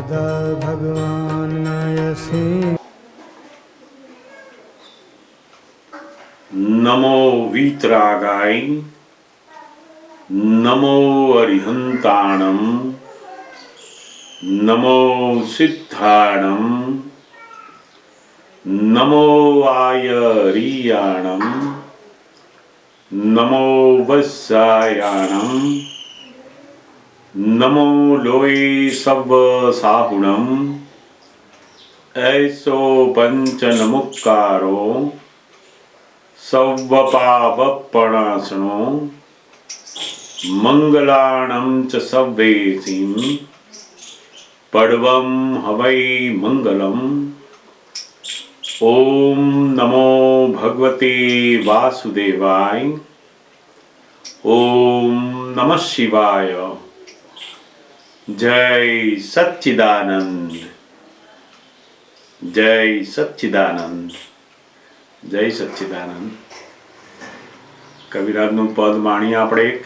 सदा भगवान नयसि। नमो वीतरागाय, नमो अरिहंताणम, नमो सिद्धाणम, नमो आयरियाणम, नमो वत्सायाणम, नमो लोये सव साहुणम, ऐसो पंच नमुक्कारो सव्वपावपणासनो मंगलाणं च सव्वेसिं पडवं हवै मंगलम्। ओम नमो भगवते वासुदेवाय। ओम नमः शिवाय। जय सच्चिदानंद, जय सच्चिदानंद, जय सच्चिदानंद। कविराजનું પદ માણીએ આપણે એક.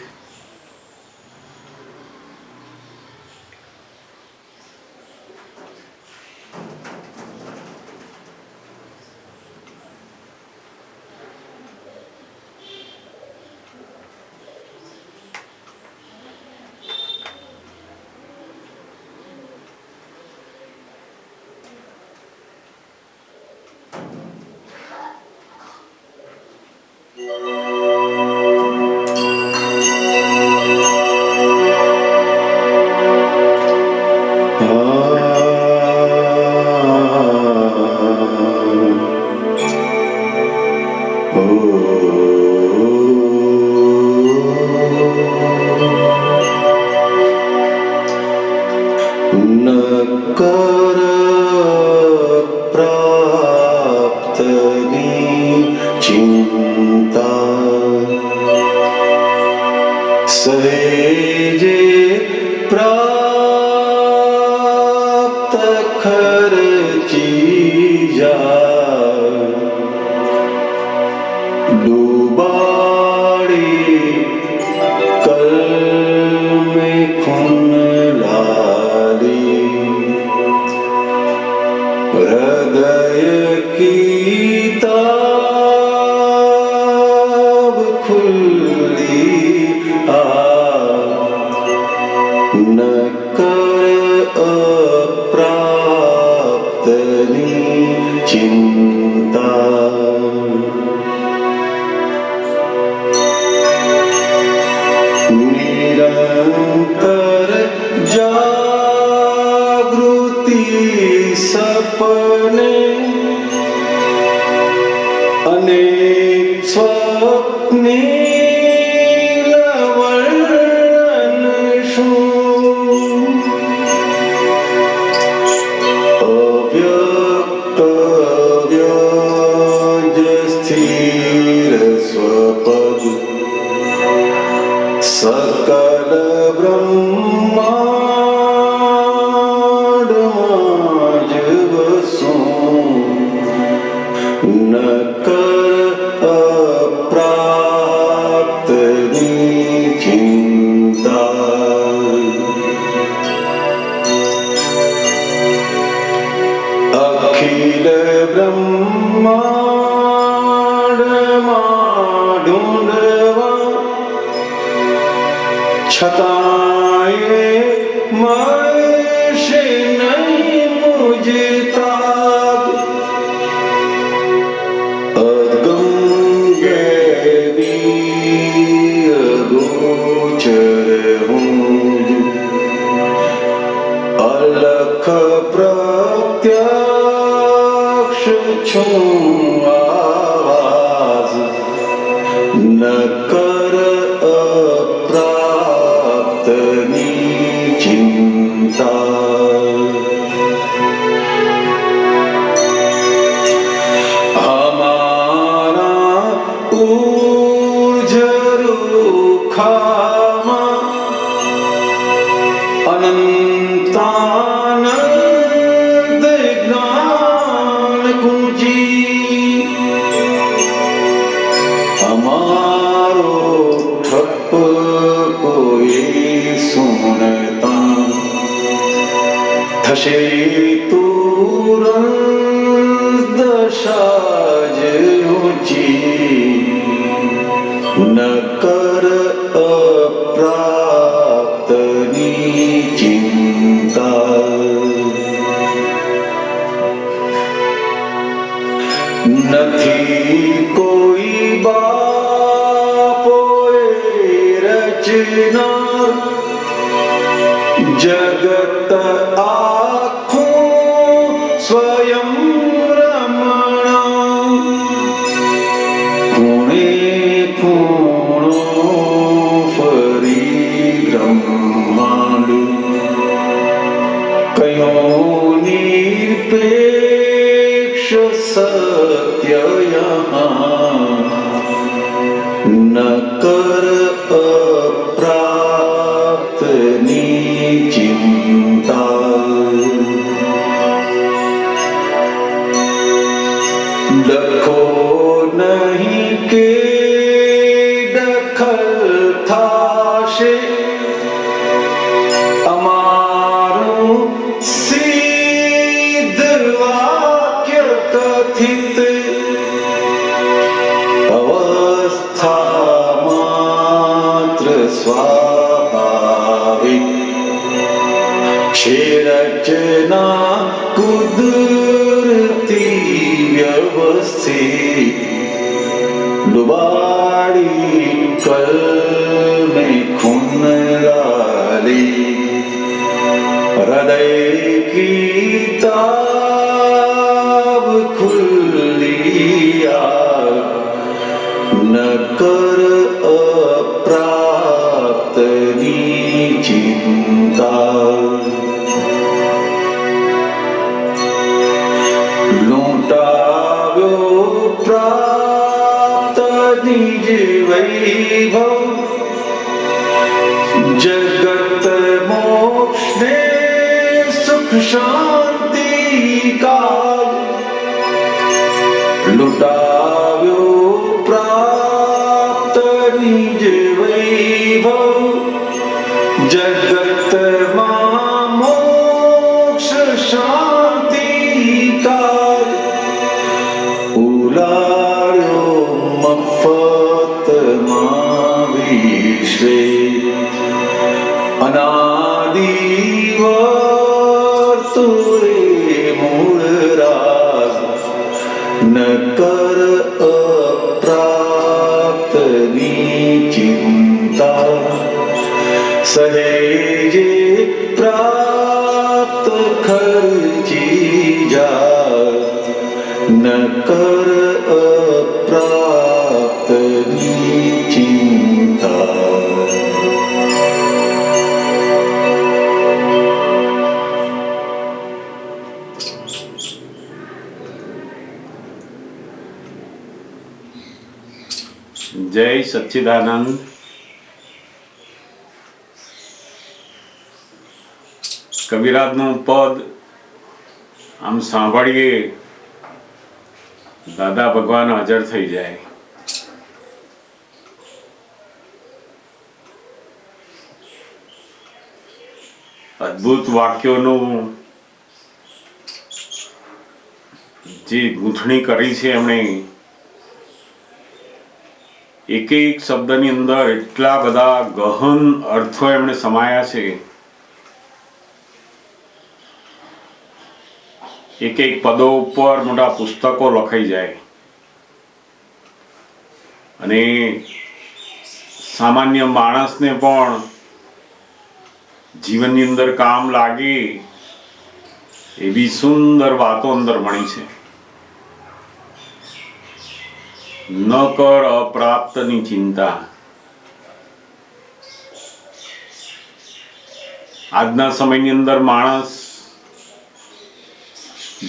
થશે તુરંત દશા જ ઊંચી, ન કર અપ્રાપ્તની ચિંતા. નથી કોઈ બાપોએ રચના જગત આખું સ્વયં રમણા. ખૂણે ખૂણો ફરી બ્રહ્માંડ, કયો નિરપેક્ષ સત્ય યહાં. ન કર અપ્રાપ્તની ચિંતા. ડખો નહીં કે દખલ થાશે, અમારું સિદ્ધ વાક્ય કથિત અવસ્થા માત્ર સ્વાભાવિક. છે રચના કુદરતી વ્યવસ્થિત, ડુબાડી કલ में खून डाली. हृदय की ताब खुली न कर अप्राप्तनी चिंता. लूटाव्यो प्राप्त निज वैभव, जगत मोक्ष ने सुख शांति काल. लुटाव्यो प्राप्त निज वैभव, जगत मां मोक्ष शांति काल. उलाड्यो मफत मां विश्वे, अनादिवर्तुरे मूल राज. न कर अप्राप्तनी चिंता. सहेजे प्राप्त खर्ची जा. न कर अप्राप्तनी चिंता. જય સચ્ચિદાનંદ. કવિરાજનું પદ આમ સાંભળીએ, દાદા ભગવાન હાજર થઈ જાય. અદ્ભુત વાક્યોનું જે ગૂંથણી કરી છે એમણે, એક એક શબ્દની અંદર એટલા બધા ગહન અર્થો એમણે સમાયા છે. એક એક પદો ઉપર મોટા પુસ્તકો લખાઈ જાય અને સામાન્ય માણસને પણ જીવનની અંદર કામ લાગે એવી સુંદર વાતો અંદર મળી છે. ન કર અપ્રાપ્તની ચિંતા. આજના સમયની અંદર માણસ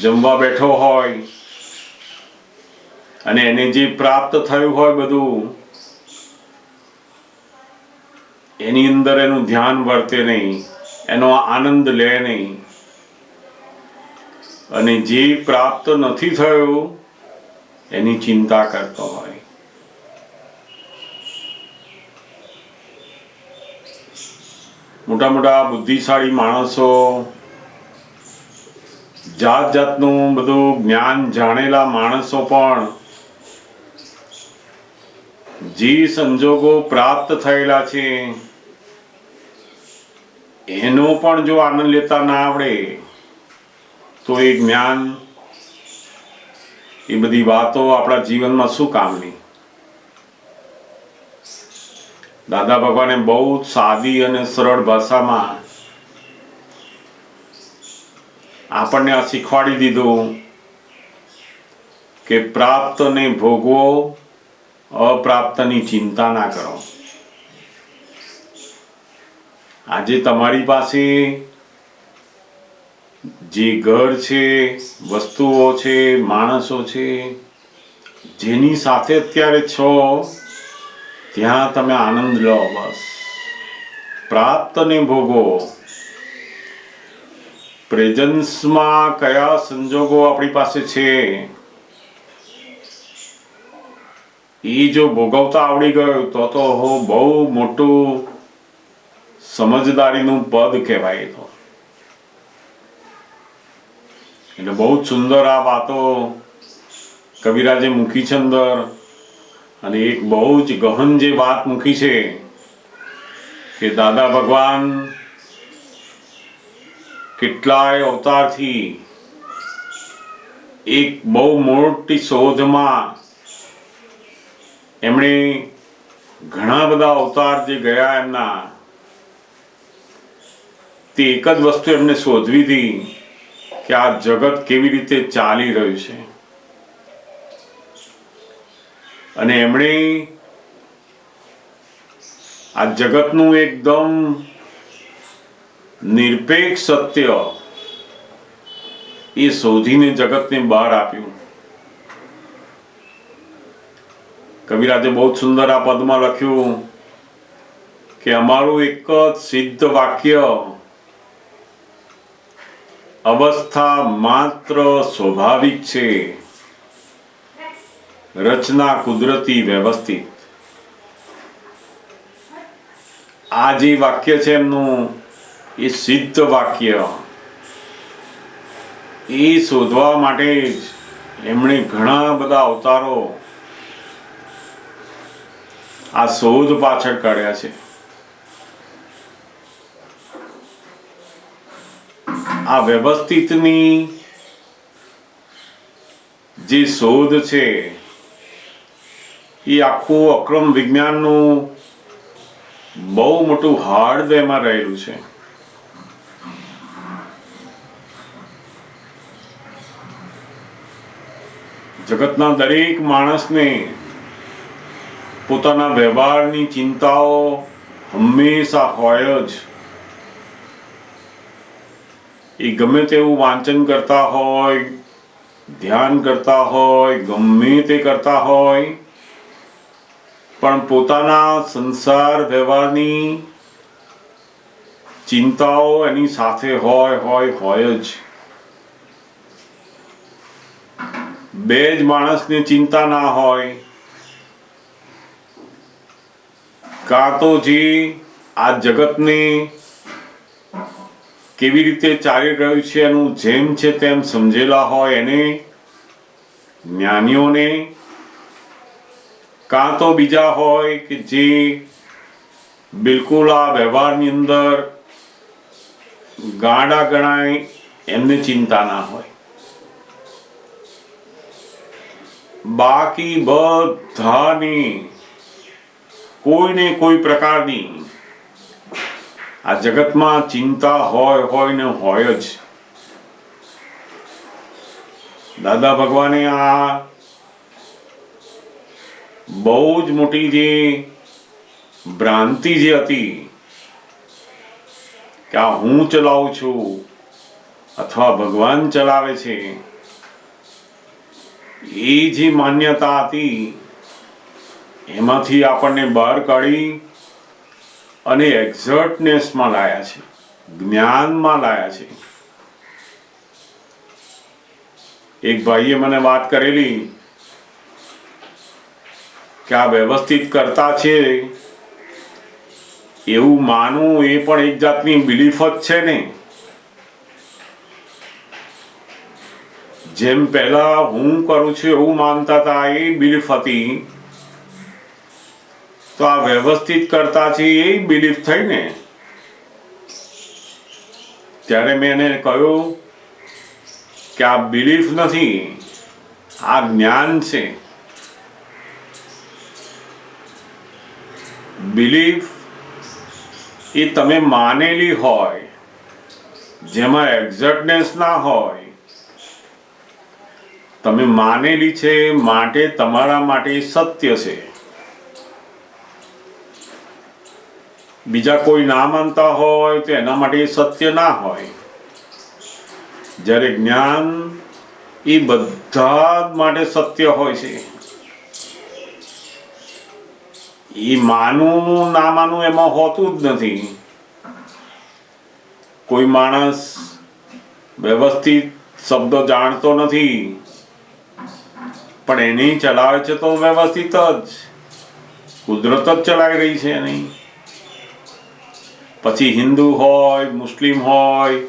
જમવા બેઠો હોય અને એને જે પ્રાપ્ત થયું હોય બધું, એની અંદર એનું ધ્યાન વર્તે નહીં, એનો આનંદ લે નહીં. અને જે પ્રાપ્ત નથી થયું એની ચિંતા કરતો હોય. મોટા મોટા બુદ્ધિશાળી માણસો જાત જાતનું બધું જ્ઞાન જાણેલા માણસો પણ જે સંજોગો પ્રાપ્ત થયેલા છે એનો પણ જો આનંદ લેતા ના આવડે તો એ જ્ઞાન, એ બધી વાતો આપણા જીવનમાં શું કામની? દાદા ભગવાને બહુ સાદી અને સરળ ભાષામાં આપણને આ શીખવાડી દીધું કે પ્રાપ્તને ભોગવો, અપ્રાપ્તની ચિંતા ના કરો. આજે તમારી પાસે જે ઘર છે, વસ્તુઓ છે, માણસો છે, જેની સાથે અત્યારે છો ત્યાં તમે આનંદ લો. બસ પ્રાપ્તને ભોગવો. પ્રેઝન્સમાં કયા સંજોગો આપણી પાસે છે એ જો ભોગવતા આવડી ગયો તો બહુ મોટું સમજદારીનું પદ કહેવાય. તો એટલે બહુ જ સુંદર આ વાતો કવિરાજે મૂકી છે અંદર. અને એક બહુ જ ગહન જે વાત મૂકી છે કે દાદા ભગવાન કેટલાય અવતારથી એક બહુ મોટી શોધમાં એમણે ઘણા બધા અવતાર જે ગયા એમના, તે એક જ વસ્તુ એમને શોધવી હતી કે આ જગત કેવી રીતે ચાલી રહ્યું છે. અને એમણે આ જગતનું એકદમ નિરપેક્ષ સત્ય એ શોધીને જગતને બહાર આપ્યું. કવિરાજે બહુ સુંદર આ પદમાં લખ્યું કે અમારું એક જ સિદ્ધ વાક્ય, અવસ્થા માત્ર સ્વાભાવિક છે, રચના કુદરતી વ્યવસ્થિત. આ જે વાક્ય છે એમનું, એ સિદ્ધ વાક્ય, એ શોધવા માટે જ એમણે ઘણા બધા અવતારો આ શોધ પાછળ કાઢ્યા છે. આ વ્યવસ્થિતની જે શોધ છે એ આખું અક્રમ વિજ્ઞાનનું બહુ મોટું હાર્દ એમાં રહેલું છે. જગતના દરેક માણસને પોતાના વ્યવહારની ચિંતાઓ હંમેશા હોય જ. એ ગમે તેવું વાંચન કરતા હોય, ધ્યાન કરતા હોય, ગમે તે કરતા હોય, પણ પોતાના સંસાર વ્યવહારની ચિંતાઓ એની સાથે હોય જ. બે જ માણસને ચિંતા ના હોય, કાં તો જે આ જગતને કેવી રીતે ચાલી રહ્યું છે એનું જેમ છે તેમ સમજેલા હોય એને, જ્ઞાનીઓને, કાં તો બીજા હોય કે જે બિલકુલ આ વ્યવહારની અંદર ગાંડા ગણાય, એમને ચિંતા ના હોય. બાકી બધાની કોઈને કોઈ પ્રકારની આ જગતમાં ચિંતા હોય ને હોય જ. દાદા ભગવાને આ બહુ જ મોટી જે ભ્રાંતિ જે હતી કે આ હું ચલાવું છું અથવા ભગવાન ચલાવે છે, એ જે માન્યતા હતી એમાંથી આપણને બહાર કાઢી અને એક્ઝર્ટનેસમાં લાયા છે, જ્ઞાનમાં લાયા છે. એક ભાઈએ મને વાત કરેલી કે આ વ્યવસ્થિત કરતા છે એવું માનવું એ પણ એક જાતની બિલીફ જ છે ને. જેમ પહેલા હું કરું છું એવું માનતા હતા, એ બિલીફ હતી, તો આ વ્યવસ્થિત કરતા છે એ બિલીફ થઈ ને. ત્યારે મેં એને કહ્યું કે આ બિલીફ નથી, આ જ્ઞાન છે. બિલીફ એ તમે માનેલી હોય, જેમાં એક્ઝેક્ટનેસ ના હોય. તમે માનેલી છે માટે તમારા માટે સત્ય છે. બીજા કોઈ ના માનતા હોય તો એના માટે સત્ય ના હોય. જ્યારે જ્ઞાન એ બધા જ માટે સત્ય હોય છે. એ માનવું ના માનવું એમાં હોતું જ નથી. કોઈ માણસ વ્યવસ્થિત શબ્દો જાણતો નથી, પણ એને ચલાવે છે તો વ્યવસ્થિત જ, કુદરત જ ચલાવી રહી છે એની. પછી હિન્દુ હોય, મુસ્લિમ હોય,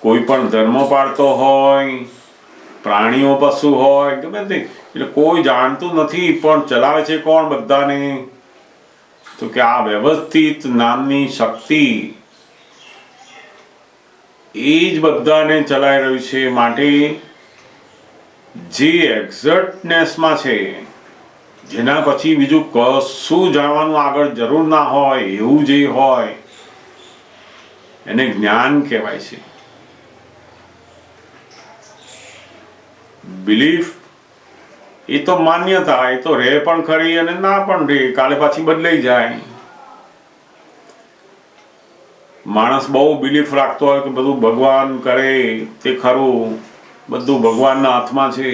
કોઈ પણ ધર્મ પાળતો હોય, પ્રાણીઓ પશુ હોય, ગમે તે, એટલે કોઈ જાણતું નથી, પણ ચલાવે છે કોણ બધાને? તો કે આ વ્યવસ્થિત નામની શક્તિ એ જ બધાને ચલાવી રહ્યું છે. માટે જે એક્ઝેક્ટનેસમાં છે, જેના પછી બીજું કશું જાણવાનું આગળ જરૂર ના હોય, એવું જે હોય એને જ્ઞાન કહેવાય છે. બિલીફ એ તો માન્યતા, એ તો રહે પણ ખરી અને ના પણ રહે, કાલે પાછી બદલાઈ જાય. માણસ બહુ બિલીફ રાખતો હોય કે બધું ભગવાન કરે તે ખરું, બધું ભગવાનના હાથમાં છે,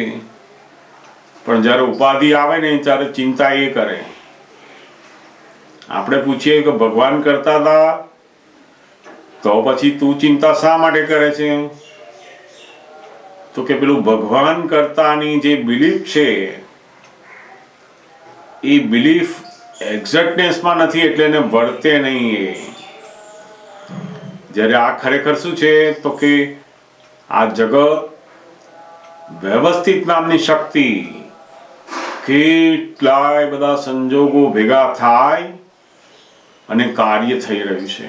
પણ જ્યારે ઉપાધિ આવે ને ત્યારે ચિંતા એ કરે. આપણે પૂછીએ કે ભગવાન કરતા હતા તો પછી તું ચિંતા શા માટે કરે છે? તો કે પેલું ભગવાન કરતાની જે બિલીફ છે એ બિલીફ એક્ઝેક્ટનેસમાં નથી, એટલે એને વર્તે નહીં. એ જ્યારે આ ખરેખર શું છે તો કે આ જગત વ્યવસ્થિત નામની શક્તિ, કેટલાય બધા સંજોગો ભેગા થાય અને કાર્ય થઈ રહ્યું છે.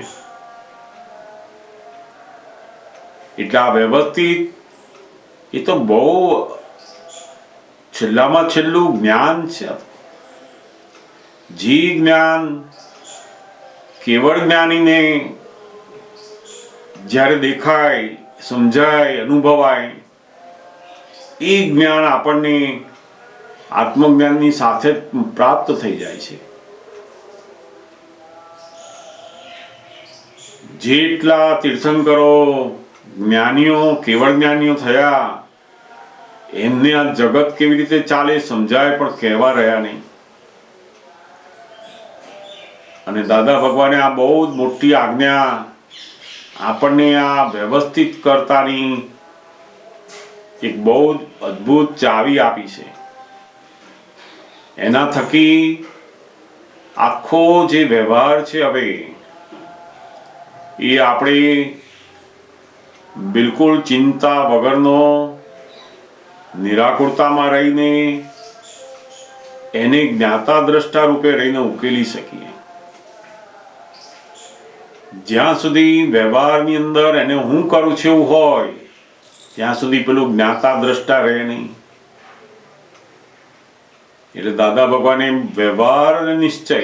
એટલે આ વ્યવસ્થિત એ તો બહુ છેલ્લામાં છેલ્લું જ્ઞાન છે. જે જ્ઞાન કેવળ જ્ઞાનીને જ્યારે દેખાય, સમજાય, અનુભવાય, એ જ્ઞાન આપણને આત્મજ્ઞાનની સાથે પ્રાપ્ત થઈ જાય છે. જેટલા તીર્થંકરો, જ્ઞાનીઓ, કેવળ જ્ઞાનીઓ થયા, એમને આ જગત કેવી રીતે ચાલે સમજાય, પણ કહેવા રહ્યા નહીં. અને દાદા ભગવાને આ બહુ જ મોટી આજ્ઞા આપણને આ વ્યવસ્થિત કરતાની એક બહુ જ અદ્ભુત ચાવી આપી છે. એના થકી આખો જે વ્યવહાર છે હવે એ આપણે બિલકુલ ચિંતા વગરનો, નિરાકુરતામાં રહીને એને જ્ઞાતા દ્રષ્ટા રૂપે રહીને ઉકેલી શકીએ. જ્યાં સુધી વ્યવહારની અંદર એને હું કરું છું એવું હોય ત્યાં સુધી પેલું જ્ઞાતા દ્રષ્ટા રહે નહીં. એટલે દાદા ભગવાને વ્યવહાર અને નિશ્ચય,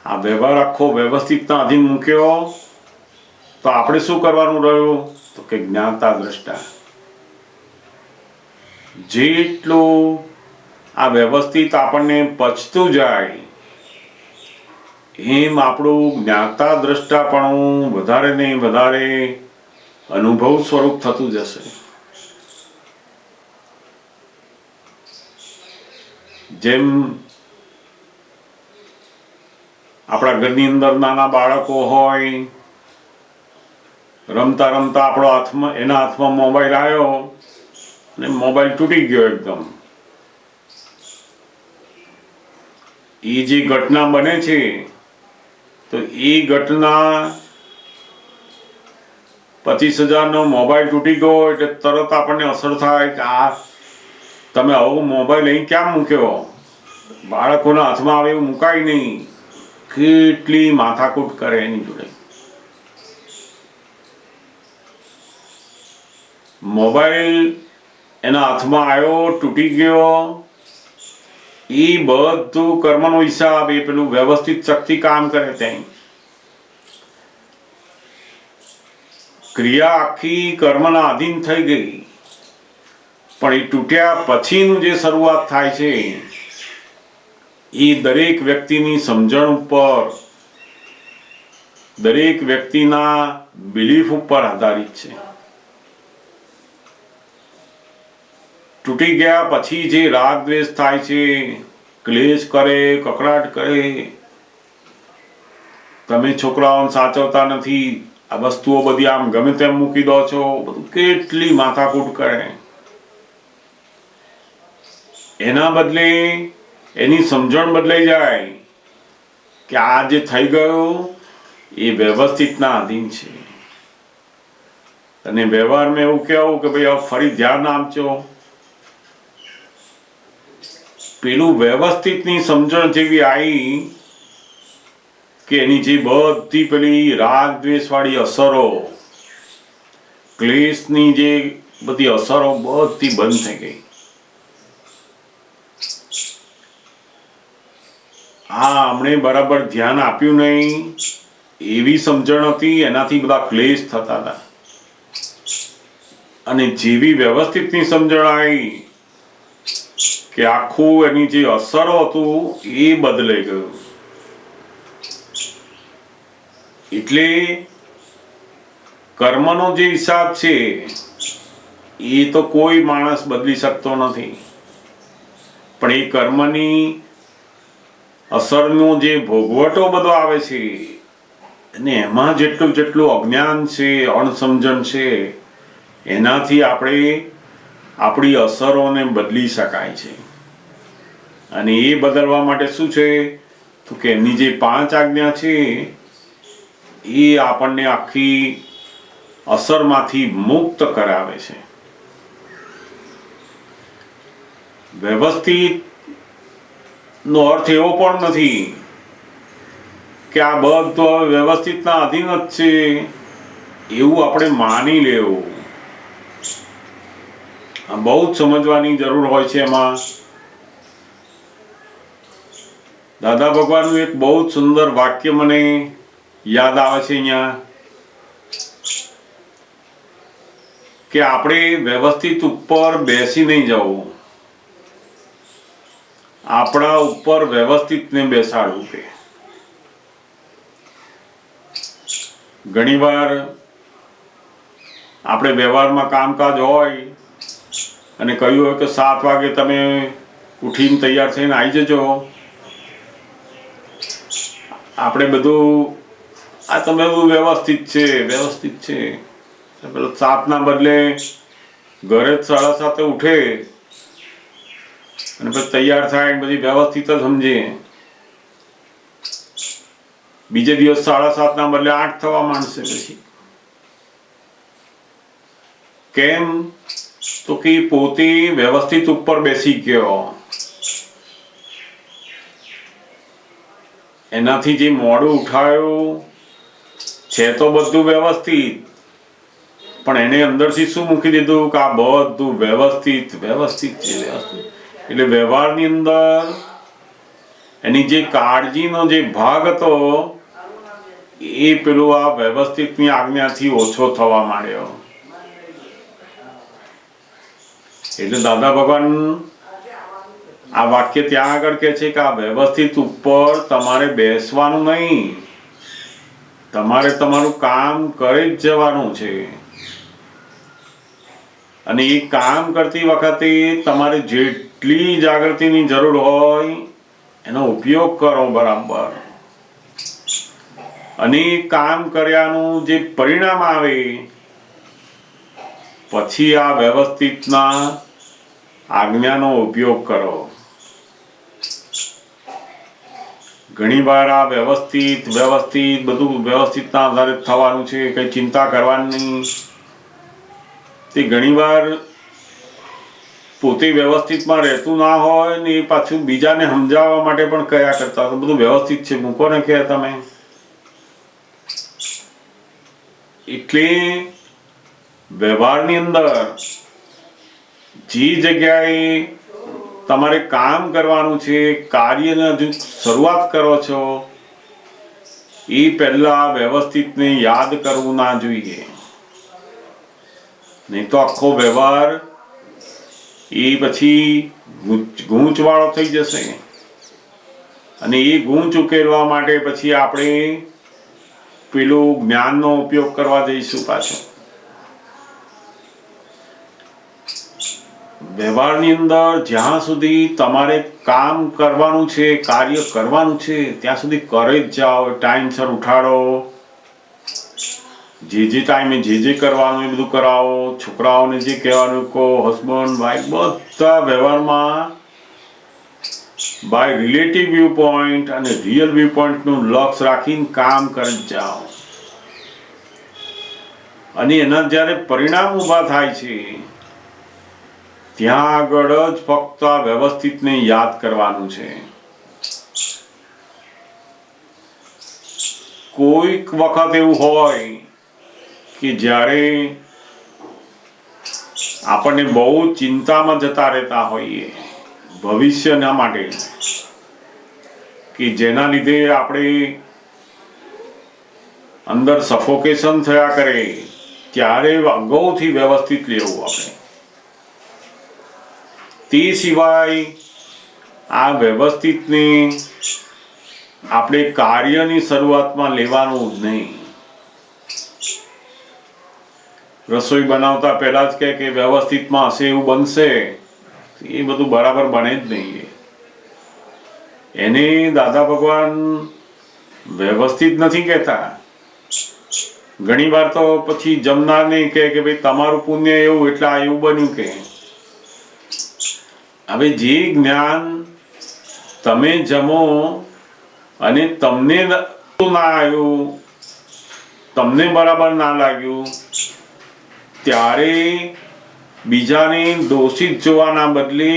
આ વ્યવહાર આખો વ્યવસ્થિતના અધીન મૂક્યો તો આપણે શું કરવાનું રહ્યું તો કે જ્ઞાતા દ્રષ્ટા. જેટલું આ વ્યવસ્થિત આપણને પચતું જાય એમ આપણું જ્ઞાતા દ્રષ્ટાપણું વધારે ને વધારે અનુભવ સ્વરૂપ થતું જશે. જેમ આપણા ઘરની અંદર નાના બાળકો હોય, રમતા રમતા આપણો હાથમાં, એના હાથમાં મોબાઈલ આવ્યો અને મોબાઈલ તૂટી ગયો એકદમ. એ જે ઘટના બને છે તો એ ઘટના 25,000નો મોબાઈલ તૂટી ગયો એટલે તરત આપણને અસર થાય કે આ તમે આવો મોબાઈલ અહીં ક્યાં મૂક્યો, બાળકોના હાથમાં આવે એવું મુકાય નહીં. કેટલી માથાકૂટ કરે એની જોડે. મોબાઈલ એના હાથમાં આવ્યો, તૂટી ગયો, એ બધું કર્મનો હિસાબ, એ પેલું વ્યવસ્થિત શક્તિ કામ કરે ત્યાં. ક્રિયા આખી કર્મના આધીન થઈ ગઈ, પણ એ તૂટ્યા પછીનું જે શરૂઆત થાય છે એ દરેક વ્યક્તિની સમજણ ઉપર, દરેક વ્યક્તિના બિલીફ ઉપર આધારિત છે. તૂટી ગયા પછી જે રાગ દ્વેષ થાય છે, ક્લેશ કરે, કકડાટ કરે, તમે છોકરાઓને સાચવતા નથી, આ વસ્તુઓ બધી આમ ગમે તેમ મૂકી દો છો, બધું કેટલી માથાકૂટ કરે. એના બદલે એની સમજણ બદલાઈ જાય કે આ જે થઈ ગયું એ વ્યવસ્થિતના આધીન છે. અને વ્યવહારમાં એવું કહેવું કે ભાઈ હવે ફરી ધ્યાન આપજો. પેલું વ્યવસ્થિતની સમજણ જેવી આવી કે એની જે બધી પેલી રાગ દ્વેષ વાળી અસરો, ક્લેશની જે બધી અસરો બધી બંધ થઈ ગઈ. હમણે બરાબર ધ્યાન આપ્યું નહીં એવી સમજણ હતી, એનાથી બધા ક્લેશ થતા હતા. અને જેવી વ્યવસ્થિતની સમજણ આવી કે આખું એની જે અસરો હતું એ બદલાઈ ગયું. એટલે કર્મનો જે હિસાબ છે એ તો કોઈ માણસ બદલી શકતો નથી, પણ એ કર્મની અસરનો જે ભોગવટો બધો આવે છે અને એમાં જેટલું અજ્ઞાન છે, અણસમજણ છે, એનાથી આપણે આપણી અસરોને બદલી શકાય છે. અને એ બદલવા માટે શું છે તો કે એમની જે 5 આજ્ઞા છે એ આપણને આખી અસરમાંથી મુક્ત કરાવે છે. વ્યવસ્થિત નો અર્થ એવો પણ નથી કે આ બધું વ્યવસ્થિતના અધીન જ છે એવું આપણે માની લેવું. બહુ જ સમજવાની જરૂર હોય છે. એમાં દાદા ભગવાનનું એક બહુ જ સુંદર વાક્ય મને યાદ આવે છે અહીંયા કે આપણે વ્યવસ્થિત ઉપર બેસી નહીં જવું, આપણા ઉપર વ્યવસ્થિતને બેસાડવું. કે ઘણીવાર આપણે વ્યવહારમાં કામકાજ હોય અને કહ્યું હોય કે 7 વાગે તમે ઉઠીને તૈયાર થઈને આવી જજો, આપણે બધું આ તમે બધું વ્યવસ્થિત છે. પેલો 7ના બદલે ઘરે જ 7:30 ઉઠે અને પછી તૈયાર થાય, બધી વ્યવસ્થિત જ સમજે. બીજે દિવસ 7:30ના બદલે 8 થવા માંડશે. પછી કેમ તો કે પોતે વ્યવસ્થિત ઉપર બેસી ગયો. એનાથી જે મોડું ઉઠાયું છે તો બધું વ્યવસ્થિત, પણ એને અંદરથી શું મૂકી દીધું કે આ બધું વ્યવસ્થિત છે. એટલે વ્યવહારની અંદર એની જે કાળજીનો જે ભાગ હતો એ પેલું આ વ્યવસ્થિતની આજ્ઞાથી ઓછો થવા માંડ્યો. એટલે દાદા ભગવાન આ વાક્ય ત્યાં આગળ કહે છે કે આ વ્યવસ્થિત ઉપર તમારે બેસવાનું નહીં, તમારે તમારું કામ કરી જ જવાનું છે. અને એ કામ કરતી વખતે તમારે જેટલી જાગૃતિની જરૂર હોય એનો ઉપયોગ કરો બરાબર. અને કામ કર્યાનું જે પરિણામ આવે પછી આ વ્યવસ્થિતના આજ્ઞાનો ઉપયોગ કરો. ઘણીવાર આ વ્યવસ્થિત બધું વ્યવસ્થિતના આધારે થવાનું છે, કંઈ ચિંતા કરવાની નહીં. તે ઘણીવાર પોતે વ્યવસ્થિતમાં રહેતું ના હોય ને એ પાછું બીજાને સમજાવવા માટે પણ કયા કરતા તો બધું વ્યવસ્થિત છે, મૂકો ને કે તમે. એટલે વ્યવહારની અંદર જે જગ્યાએ તમારે કામ કરવાનું છે, કાર્યને હજુ શરૂઆત કરો છો, એ પહેલા વ્યવસ્થિતને યાદ કરવું ના જોઈએ. નહીં તો આખો વ્યવહાર એ પછી ગૂંચવાળો થઈ જશે. અને એ ગૂંચ ઉકેલવા માટે પછી આપણે પેલું જ્ઞાનનો ઉપયોગ કરવા જઈશું પાછો. વ્યવહારની અંદર જ્યાં સુધી તમારે કામ કરવાનું છે, કાર્ય કરવાનું છે, ત્યાં સુધી કરે જ જાઓ. ટાઈમસર ઉઠાડો, જે ટાઈમે જે કરવાનું એ બધું કરાવો, છોકરાઓને જે કહેવાનું કહો, હસબન્ડ વાઈફ બધા વ્યવહારમાં બાય રિલેટિવ વ્યૂ પોઈન્ટ અને રિયલ વ્યૂ પોઈન્ટનું લક્ષ્ય રાખીને કામ કરી જાઓ. અને એના જ્યારે પરિણામ ઊભા થાય છે ત્યાં આગળ જ ફક્ત વ્યવસ્થિતને યાદ કરવાનું છે. કોઈક વખત એવું હોય કે જ્યારે આપણને બહુ ચિંતામાં જતા રહેતા હોઈએ ભવિષ્યના માટે, કે જેના લીધે આપણે અંદર સફોકેશન થયા કરે, ત્યારે અગાઉથી વ્યવસ્થિત લેવું આપણે. તે સિવાય આ વ્યવસ્થિતને આપણે કાર્યની શરૂઆતમાં લેવાનું જ નહીં. રસોઈ બનાવતા પહેલા જ કે વ્યવસ્થિતમાં હશે એવું બનશે, એ બધું બરાબર બને જ નહીં. એને દાદા ભગવાન વ્યવસ્થિત નથી કહેતા. ઘણી વાર તો પછી જમનાર નહીં કે ભાઈ તમારું પુણ્ય એવું એટલે આ એવું બન્યું. કે હવે જે જ્ઞાન તમે જમો અને તમને ના આવ્યું, તમને બરાબર ના લાગ્યું, ત્યારે બીજાને દોષિત જોવાના બદલે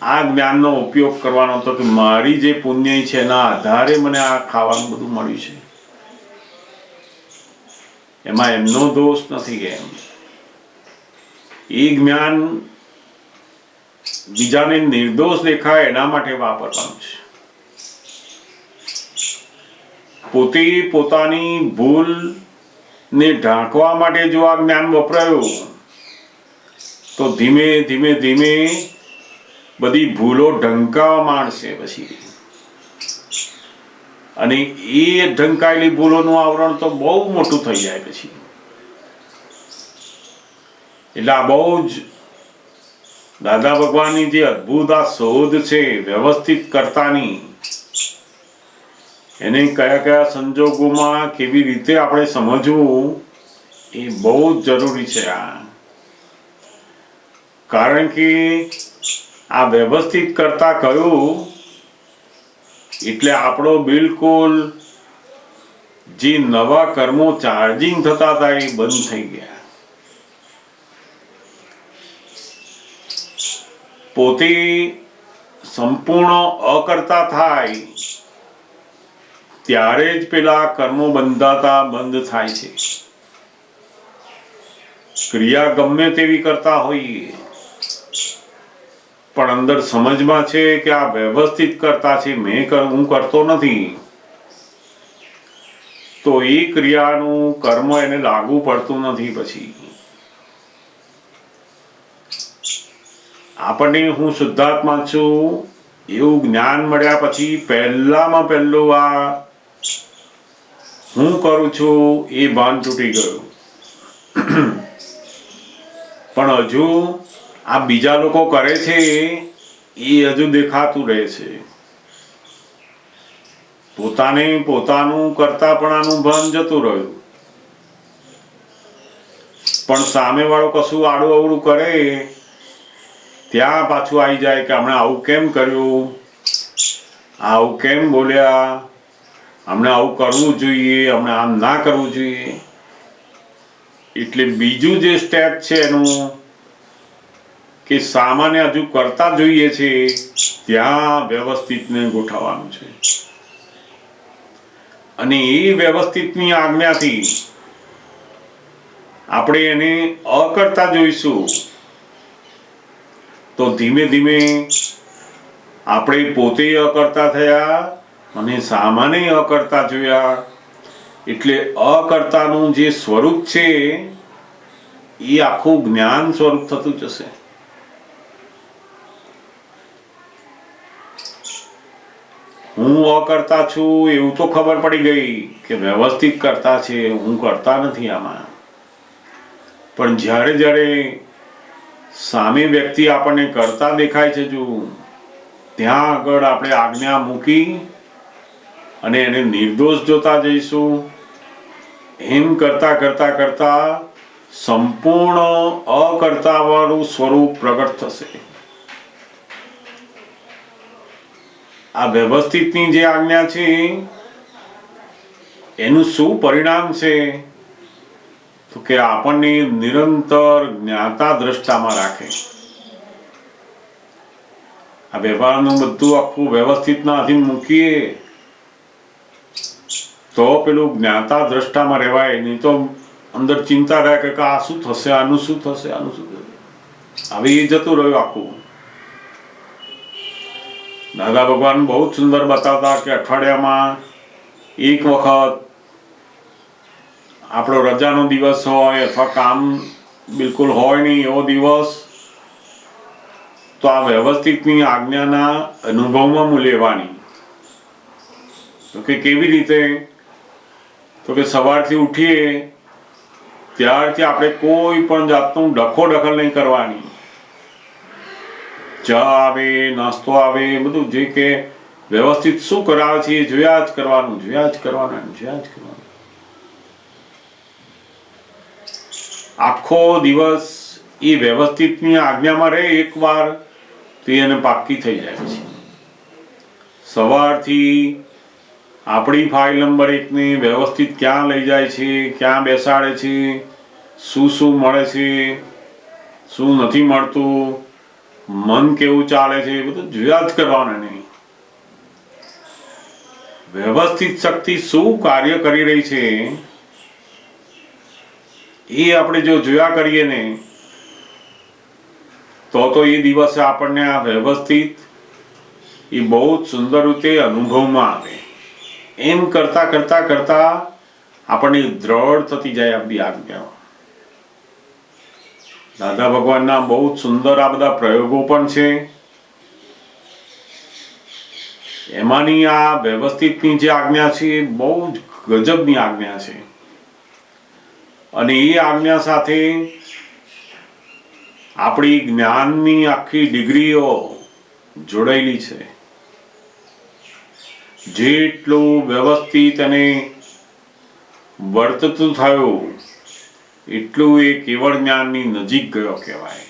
આ જ્ઞાનનો ઉપયોગ કરવાનો હતો કે મારી જે પુણ્ય છે એના આધારે મને આ ખાવાનું બધું મળ્યું છે, એમાં એમનો દોષ નથી. કે એ જ્ઞાન બીજાને નિર્દોષ દેખાય એના માટે વાપરવાનું છે. પોતે પોતાની ભૂલ ને ઢાંકવા માટે જો આ જ્ઞાન વપરાયું તો ધીમે ધીમે બધી ભૂલો ઢંકાવા માંડશે પછી. અને એ ઢંકાયેલી ભૂલોનું આવરણ તો બહુ મોટું થઈ જાય પછી. એટલે આ બહુ જ દાદા ભગવાનની જે અદ્ભુત આ શોધ છે વ્યવસ્થિત કરતાની, એને કયા કયા સંજોગોમાં કેવી રીતે આપણે સમજવું એ બહુ જ જરૂરી છે. કારણ કે આ વ્યવસ્થિત કરતા કયું એટલે આપણો બિલકુલ જે નવા કર્મો ચાર્જિંગ થતા હતા એ બંધ થઈ ગયા. પોતે સંપૂર્ણ અકર્તા થાય ત્યારે જ પેલા કર્મો બંધાતા બંધ થાય છે. ક્રિયા ગમે તેવી કરતા હોઈએ પણ અંદર સમજમાં છે કે આ વ્યવસ્થિત કરતા છે, હું કરતો નથી, તો એ ક્રિયાનું કર્મ એને લાગુ પડતું નથી. પછી આપણને હું શુદ્ધાત્મા છું એવું જ્ઞાન મળ્યા પછી પહેલામાં પહેલું આ હું કરું છું એ ભાન તૂટી ગયું. પણ હજુ આ બીજા લોકો કરે છે એ હજુ દેખાતું રહે છે. પોતાને પોતાનું કરતાપણાનું ભાન જતું રહ્યું, પણ સામે વાળો કશું આડું અવળું કરે ત્યાં પાછું આવી જાય કે હમણાં આવું કેમ કર્યું, આવું કેમ બોલ્યા, અમને આવું કરવું જોઈએ, અમને આમ ના કરવું જોઈએ. એટલે બીજું જે સ્ટેપ છે એનું કે સામાન્ય હજુ કરતા જોઈએ છે ત્યાં વ્યવસ્થિતને ગોઠવવાનું છે. અને એ વ્યવસ્થિતની આજ્ઞાથી આપણે એને અકર્તા જોઈશું તો ધીમે ધીમે આપણે પોતે અકર્તા થયા અને સામાન્ય અકર્તા જોયા. એટલે અકર્તાનું જે સ્વરૂપ છે એ આખું જ્ઞાન સ્વરૂપ થતું જશે. હું અકર્તા છું એવું તો ખબર પડી ગઈ કે વ્યવસ્થિત કરતા છે, હું કરતા નથી આમાં. પણ જ્યારે જ્યારે સામે વ્યક્તિ આપણને કરતા દેખાય છે, જો ત્યાં આગળ આપણે આજ્ઞા મૂકી અને એને નિર્દોષ જોતા જઈશું. એમ કરતા કરતા કરતા સંપૂર્ણ અકર્તા વાળું સ્વરૂપ પ્રગટ થશે. આ વ્યવસ્થિતની જે આજ્ઞા છે એનું શું પરિણામ છે તો કે આપણને નિરંતર જ્ઞાતા દ્રષ્ટામાં રાખે. આ વ્યવહારનું બધું આખું વ્યવસ્થિતના અધીન મૂકીએ તો પેલું જ્ઞાતા દ્રષ્ટામાં રહેવાય. નહીં તો અંદર ચિંતા રહે કે આ શું થશે, આનું શું થશે, આનું શું થશે. હવે એ જતું રહ્યું આખું. દાદા ભગવાન બહુ જ સુંદર બતાવતા કે અઠવાડિયામાં એક વખત આપણો રજાનો દિવસ હોય અથવા કામ બિલકુલ હોય નહીં એવો દિવસ, તો આ વ્યવસ્થિતની આજ્ઞાના અનુભવમાં લેવાની. તો કે કેવી રીતે, તો કે સવારથી ઉઠીએ ત્યારથી આપણે કોઈ પણ જાતનું દખલ નહીં કરવાની. ચા આવે, નાસ્તો આવે, બધું જે કે વ્યવસ્થિત શું કરાવે છે એ જોયા જ કરવાનું, જોયા જ કરવાનું, જોયા જ કરવાનું. આખો દિવસ એ વ્યવસ્થિતની આજ્ઞામાં રહે એકવાર તો એને પાક્કી થઈ જાય. પછી સવારથી આપણી ફાઇલ નંબર 1 ને વ્યવસ્થિત ક્યાં લઈ જાય છે, ક્યાં બેસાડે છે, શું શું મળે છે, શું નથી મળતું, મન કેવું ચાલે છે, એ બધું જોયા જ કરવાનું. નહીં વ્યવસ્થિત શક્તિ શું કાર્ય કરી રહી છે એ આપણે જો જોયા કરીએ ને તો એ દિવસે આપણને આ વ્યવસ્થિત એ બહુ જ સુંદર રીતે અનુભવમાં આવે. એમ કરતા કરતા કરતા આપણને દ્રઢ થતી જાય આપણી આજ્ઞાઓ. દાદા ભગવાનના બહુ જ સુંદર આ બધા પ્રયોગો પણ છે. એમાંની આ વ્યવસ્થિતની જે આજ્ઞા છે એ બહુ જ ગજબની આજ્ઞા છે. અને એ આજ્ઞા સાથે આપણી જ્ઞાનની આખી ડિગ્રીઓ જોડાયેલી છે. જેટલું વ્યવસ્થિત અને વર્તતું થયું એટલું એ કેવળ જ્ઞાનની નજીક ગયો કહેવાય.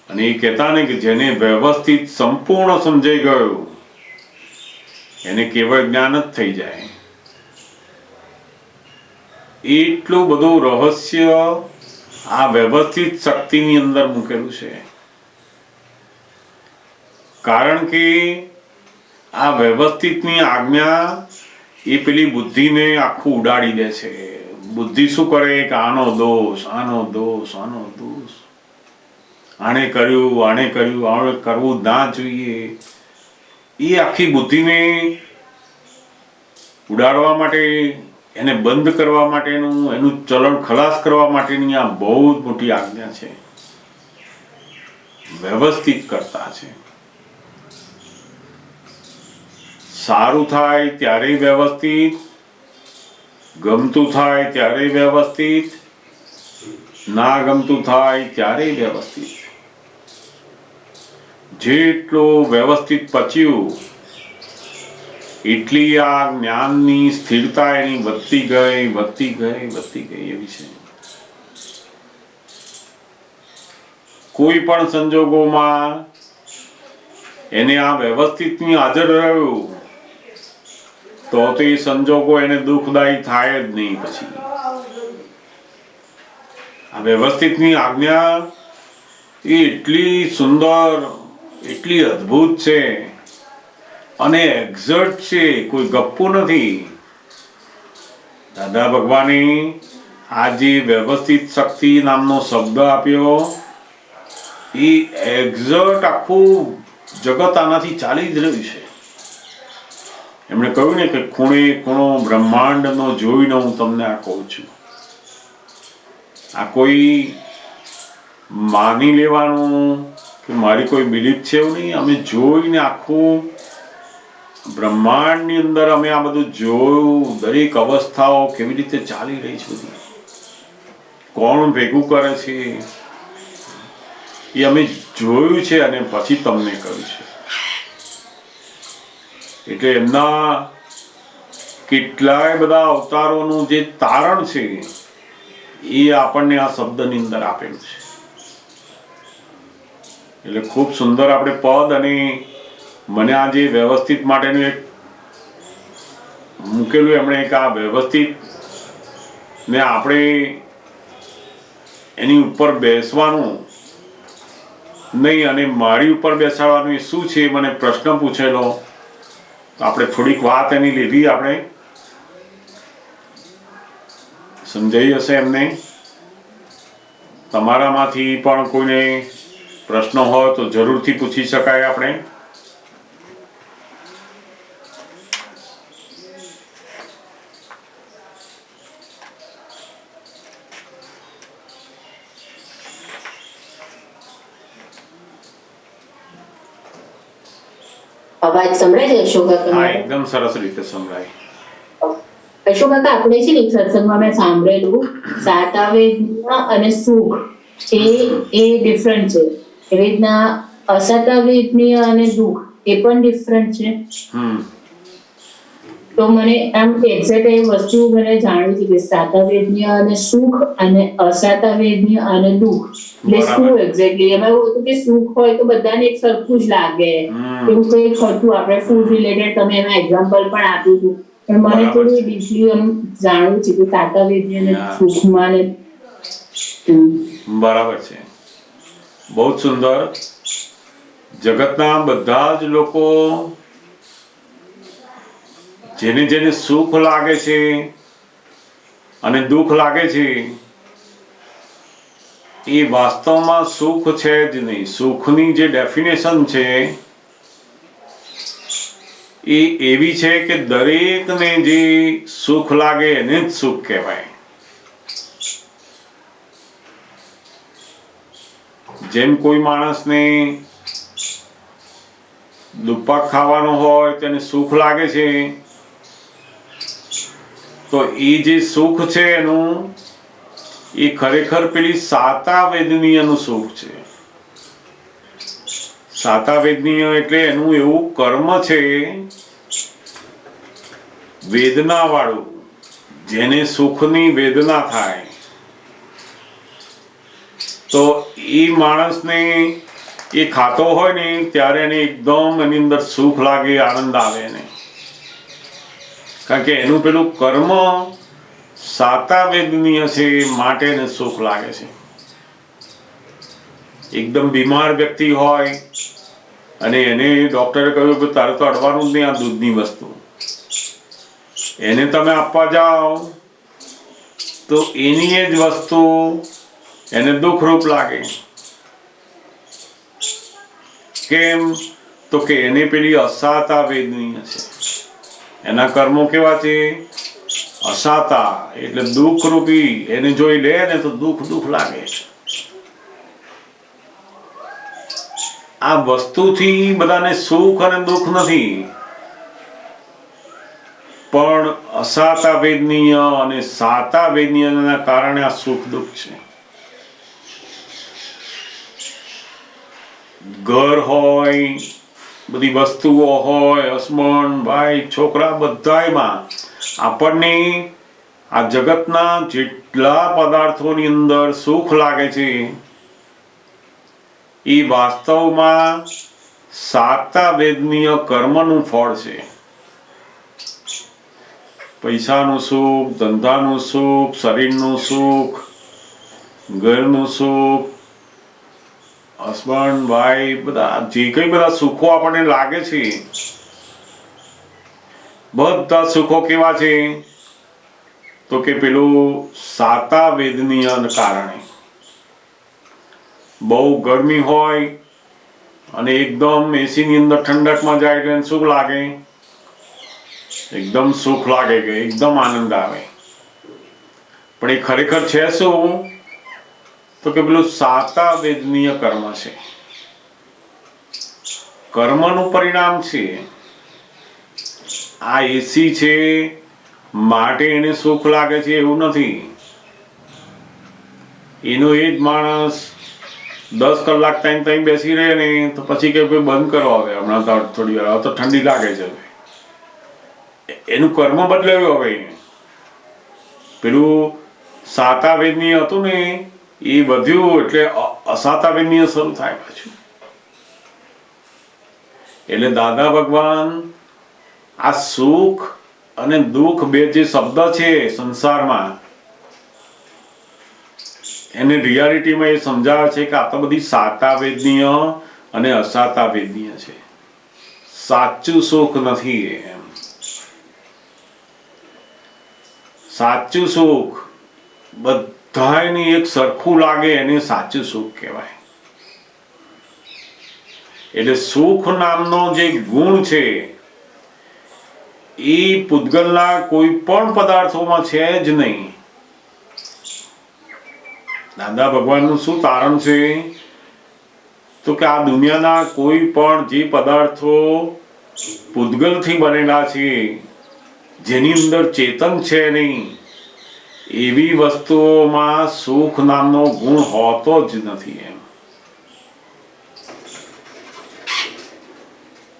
અને એ કહેતા ને કે જેને વ્યવસ્થિત સંપૂર્ણ સમજાઈ ગયું એને કેવળ જ્ઞાન જ થઈ જાય. એટલું બધું રહસ્ય આ વ્યવસ્થિત શક્તિની અંદર મૂકેલું છે. કારણ કે આ વ્યવસ્થિતની આજ્ઞા એ પેલી બુદ્ધિને આખું ઉડાડી દે છે. બુદ્ધિ શું કરે કે આનો દોષ, આનો દોષ, આનો દોષ, આણે કર્યું, આણે કરવું ના જોઈએ. એ આખી બુદ્ધિને ઉડાડવા માટે, એને બંધ કરવા માટેનું, એનું ચલણ ખલાસ કરવા માટેની આ બહુ જ મોટી આજ્ઞા છે. વ્યવસ્થિત કરતા છે. સારું થાય ત્યારે વ્યવસ્થિત, ગમતું થાય ત્યારે વ્યવસ્થિત, ના ગમતું થાય ત્યારે વ્યવસ્થિત. જેટલું વ્યવસ્થિત પચ્યું એટલી આ જ્ઞાનની સ્થિરતા એની વધતી ગઈ એવી છે. કોઈ પણ સંજોગોમાં એને આ વ્યવસ્થિતની હાજર રહ્યું તો એ સંજોગો એને દુઃખદાયી થાય જ નહીં. પછી આ વ્યવસ્થિતની આજ્ઞા એ એટલી સુંદર, એટલી અદ્ભુત છે અને એક્ઝેક્ટ છે, કોઈ ગપ્પુ નથી. દાદા ભગવાને આ જે વ્યવસ્થિત શક્તિ નામનો શબ્દ આપ્યો એ એક્ઝેક્ટ આખું જગત આનાથી ચાલી જ રહ્યું છે. એમણે કહ્યું ને કે ખૂણે ખૂણો બ્રહ્માંડનો જોઈને હું તમને આ કહું છું. આ કોઈ માની લેવાનું કે મારી કોઈ બિલીફ છે એવું નહીં. અમે જોઈને આખું બ્રહ્માંડની અંદર અમે આ બધું જોયું, દરેક અવસ્થાઓ કેવી રીતે ચાલી રહી છે, બધી કોણ ભેગું કરે છે એ અમે જોયું છે અને પછી તમને કહ્યું છે. એટલે એમના કેટલાય બધા અવતારોનું જે તારણ છે એ આપણને આ શબ્દની અંદર આપેલું છે. એટલે ખૂબ સુંદર આપણે પદ, અને મને આ જે વ્યવસ્થિત માટેનું એક મૂકેલું એમણે એક આ વ્યવસ્થિત ને આપણે એની ઉપર બેસવાનું નહીં અને મારી ઉપર બેસાડવાનું એ શું છે, મને પ્રશ્ન પૂછેલો. તો આપણે થોડીક વાત એની લીધી, આપણે સમજાઈ હશે એમને. તમારામાંથી પણ કોઈને પ્રશ્ન હોય તો જરૂરથી પૂછી શકાય. આપણે અવાજ સંભળાય છે અશોક કાકા? હા, એકદમ સરસ રીતે સંભળાય. અશોક કાકા, આપણે છે ને એક સત્સંગમાં મેં સાંભળેલું, સાતાવેદના અને સુખ એ ડિફરન્ટ છે. એવી રીતના અસાતાવેદનીય અને દુઃખ એ પણ ડિફરન્ટ છે. તો મને આમ એક્ઝેક્ટ એ વસ્તુ મને જાણવી છે કે સાતાવેદનીય અને સુખ અને અસાતાવેદનીય અને દુઃખ એટલે શું એક્ઝેક્ટલી? એમાં એવું હતું કે સુખ હોય તો બધાને એક સરખું જ લાગે, એવું કંઈક હતું. આપણે ફૂડ રિલેટેડ તમે એમાં એક્ઝામ્પલ પણ આપ્યું હતું, પણ મને થોડું ડીપલી એમ જાણવું છે કે સાતાવેદનીય અને સુખમાં ને. બરાબર છે, બહુ સુંદર. જગતના બધા જ લોકો જેને જેને સુખ લાગે છે અને દુઃખ લાગે છે એ વાસ્તવમાં સુખ છે જ નહીં. સુખની જે ડેફિનેશન છે એ એવી છે કે દરેકને જે સુખ લાગે એને જ સુખ કહેવાય. જેમ કોઈ માણસને દુપ્પા ખાવાનું હોય તેને સુખ લાગે છે, તો એ જે સુખ છે એનું એ ખરેખર પેલી સાતાવેદનીયનું સુખ છે. સાતાવેદનીય એટલે એનું એવું કર્મ છે વેદના વાળું, જેને સુખની વેદના થાય તો એ માણસને એ ખાતો હોય ને ત્યારે એને એકદમ એની અંદર સુખ લાગે, આનંદ આવે એને. કારણ કે એનું પેલું કર્મ સાતાવેદનીય છે માટે એને સુખ લાગે છે. એકદમ બીમાર વ્યક્તિ હોય અને એને ડોક્ટરે કહ્યું કે તારે તો અડવાનું જ નહીં આ દૂધની વસ્તુ, એને તમે આપવા જાઓ તો એની એ જ વસ્તુ એને દુઃખરૂપ લાગે. કેમ? તો કે એને પેલી અસાતા વેદનીય છે, એના કર્મો કેવા છે? અસાતા એટલે દુઃખ રૂપી. એને જોઈ લે ને તો દુઃખ લાગે. આ વસ્તુથી બધાને સુખ અને દુઃખ નથી, પણ અસાતા વેદનીય અને સાતા વેદનીયના કારણે આ સુખ દુઃખ છે. ઘર હોય, બધી વસ્તુઓ હોય, હસબન્ડ, ભાઈ, છોકરા, બધાયમાં આપણને આ જગતના જેટલા પદાર્થોની અંદર સુખ લાગે છે એ વાસ્તવમાં સાતા વેદનીય કર્મનું ફળ છે. પૈસાનું સુખ, ધંધાનું સુખ, શરીરનું સુખ, ઘરનું સુખ, હસબન્ડ વાઈફ, બધા જે કઈ બધા સુખો આપણને લાગે છે, બધા સુખો કેવા છે? તો કે પેલું સાતા વેદનીય કારણે. બહુ ગરમી હોય અને એકદમ એસીની અંદર ઠંડકમાં જાય એટલે શું લાગે? એકદમ સુખ લાગે, કે એકદમ આનંદ આવે. પણ એ ખરેખર છે શું? તો કે પેલું સાતા વેદનીય કર્મ છે, કર્મનું પરિણામ છે. આ એસી છે માટે એને સુખ લાગે છે એવું નથી. એનો એ જ માણસ 10 કલાક ત્યાં બેસી રહે ને તો પછી કે ભાઈ બંધ કરો હવે, હમણાં તો થોડી વાર તો ઠંડી લાગે છે. એનું કર્મ બદલાયું. હવે પેલું સાતા વેદનીય હતું ને એ વધ્યું એટલે અસાતા વેદનીય શરૂ થાય પાછું. એટલે દાદા ભગવાન આ સુખ અને દુઃખ બે જે શબ્દ છે સંસારમાં, એને રિયાલિટીમાં એ સમજાવે છે કે આ તો બધી સાતા વેદનીય અને અસાતા વેદનીય છે. સાચું સુખ નથી એમ. સાચું સુખ બધાને એક સરખું લાગે એને સાચું સુખ કહેવાય. એટલે સુખ નામનો જે ગુણ છે એ પૂતગલના કોઈ પણ પદાર્થોમાં છે જ નહીં. દાદા ભગવાનનું શું તારણ છે? તો કે આ દુનિયાના કોઈ પણ જે પદાર્થો પૂતગલથી બનેલા છે, જેની અંદર ચેતન છે નહીં, એવી વસ્તુઓમાં સુખ નામનો ગુણ હોતો જ નથી એમ.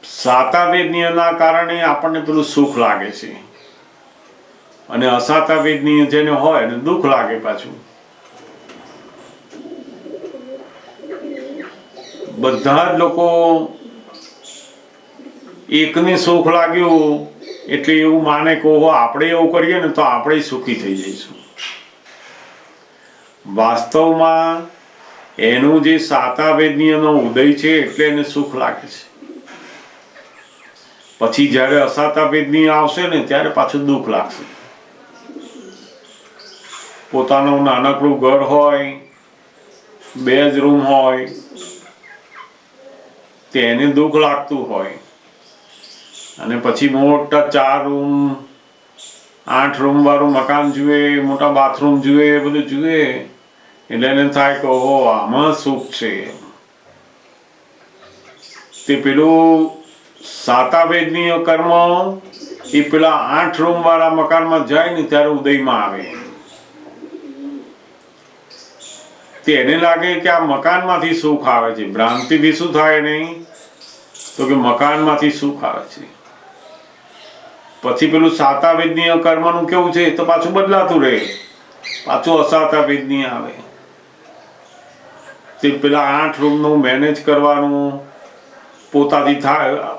સાતા વેદનીયના કારણે આપણને પેલું સુખ લાગે છે, અને અસાતા વેદનીય જેને હોય એને દુઃખ લાગે પાછું. બધા જ લોકો એકને સુખ લાગ્યું એટલે એવું માને કે ઓહો આપણે એવું કરીએ ને તો આપણે સુખી થઈ જઈશું. વાસ્તવમાં એનું જે સાતા વેદનીયનો ઉદય છે એટલે એને સુખ લાગે છે. પછી જ્યારે અસાતા વેદનીય આવશે ને ત્યારે પાછું દુઃખ લાગશે. પોતાનું નાનકડું ઘર હોય, 2 જ રૂમ હોય, તેને દુઃખ લાગતું હોય, અને પછી મોટા 4 રૂમ 8 રૂમ વાળું મકાન જુએ, મોટા બાથરૂમ જુએ, બધું જુએ એટલે એને થાય કે ઓહો આમાં સુખ છે. તે પેલું સાતા વેદનીય કર્મ એ પેલા 8 રૂમ વાળા મકાનમાં જાય ને ત્યારે ઉદયમાં આવે. તેને લાગે કે આ મકાનમાંથી સુખ આવે છે. ભ્રાંતિથી શું થાય નહીં? તો કે મકાનમાંથી સુખ આવે છે. પછી પેલું સાતા વેદનીય કર્મનું કેવું છે તો પાછું બદલાતું રહે, પાછું અસાતા વેદનીય આવે. તે પેલા 8 રૂમનું મેનેજ કરવાનું પોતાથી થાય